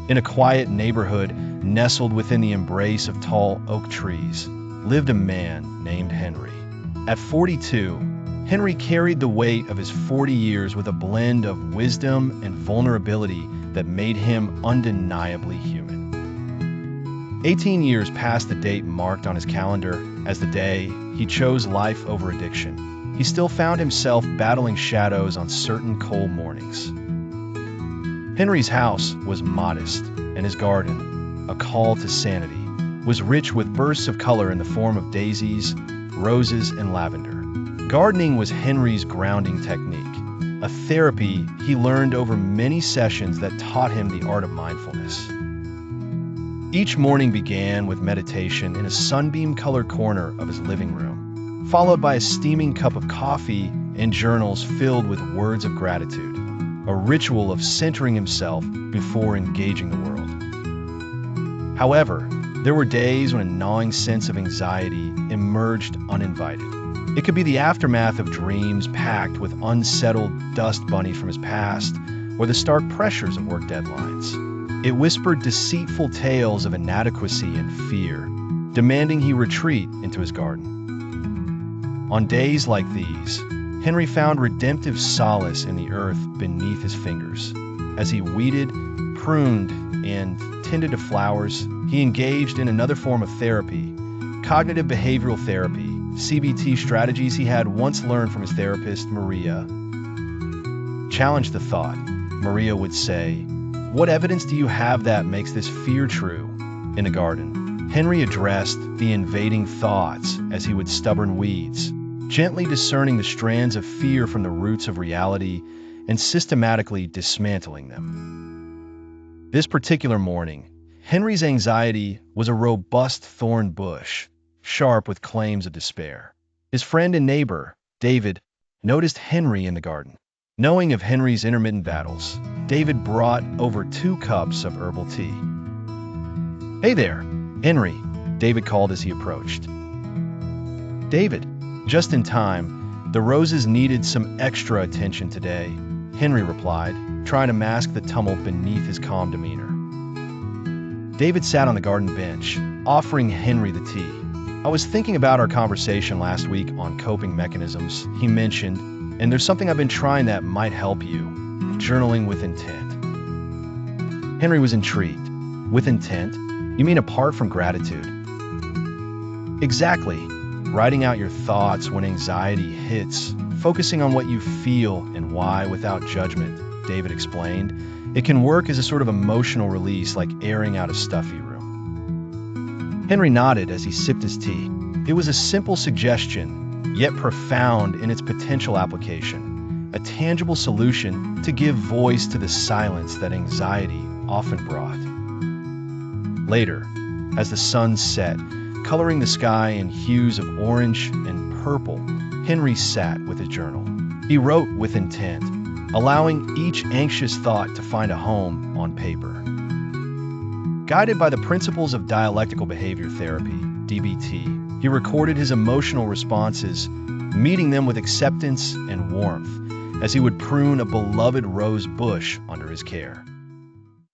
In a quiet neighborhood nestled within the embrace of tall oak trees, lived a man named Henry. At 42, Henry carried the weight of his 40 years with a blend of wisdom and vulnerability that made him undeniably human. 18 years past the date marked on his calendar as the day he chose life over addiction, he still found himself battling shadows on certain cold mornings. Henry's house was modest, and his garden, a call to sanity, was rich with bursts of color in the form of daisies, roses, and lavender. Gardening was Henry's grounding technique, a therapy he learned over many sessions that taught him the art of mindfulness. Each morning began with meditation in a sunbeam-colored corner of his living room, followed by a steaming cup of coffee and journals filled with words of gratitude, a ritual of centering himself before engaging the world. However, there were days when a gnawing sense of anxiety emerged uninvited. It could be the aftermath of dreams packed with unsettled dust bunnies from his past, or the stark pressures of work deadlines. It whispered deceitful tales of inadequacy and fear, demanding he retreat into his garden. On days like these, Henry found redemptive solace in the earth beneath his fingers. As he weeded, pruned, and tended to flowers, he engaged in another form of therapy, cognitive behavioral therapy, CBT strategies he had once learned from his therapist, Maria. Challenge the thought, Maria would say. What evidence do you have that makes this fear true? In the garden, Henry addressed the invading thoughts as he would stubborn weeds, gently discerning the strands of fear from the roots of reality and systematically dismantling them. This particular morning, Henry's anxiety was a robust thorn bush, sharp with claims of despair. His friend and neighbor, David, noticed Henry in the garden. Knowing of Henry's intermittent battles, David brought over 2 cups of herbal tea. "Hey there, Henry," David called as he approached. "David, just in time. The roses needed some extra attention today," Henry replied, trying to mask the tumult beneath his calm demeanor. David sat on the garden bench, offering Henry the tea. "I was thinking about our conversation last week on coping mechanisms," he mentioned, "and there's something I've been trying that might help you: journaling with intent." Henry was intrigued. "With intent? You mean apart from gratitude?" "Exactly. Writing out your thoughts when anxiety hits, focusing on what you feel and why without judgment," David explained. "It can work as a sort of emotional release, like airing out a stuffy room." Henry nodded as he sipped his tea. It was a simple suggestion, yet profound in its potential application, a tangible solution to give voice to the silence that anxiety often brought. Later, as the sun set, coloring the sky in hues of orange and purple, Henry sat with his journal. He wrote with intent, allowing each anxious thought to find a home on paper. Guided by the principles of dialectical behavior therapy, DBT, he recorded his emotional responses, meeting them with acceptance and warmth, as he would prune a beloved rose bush under his care.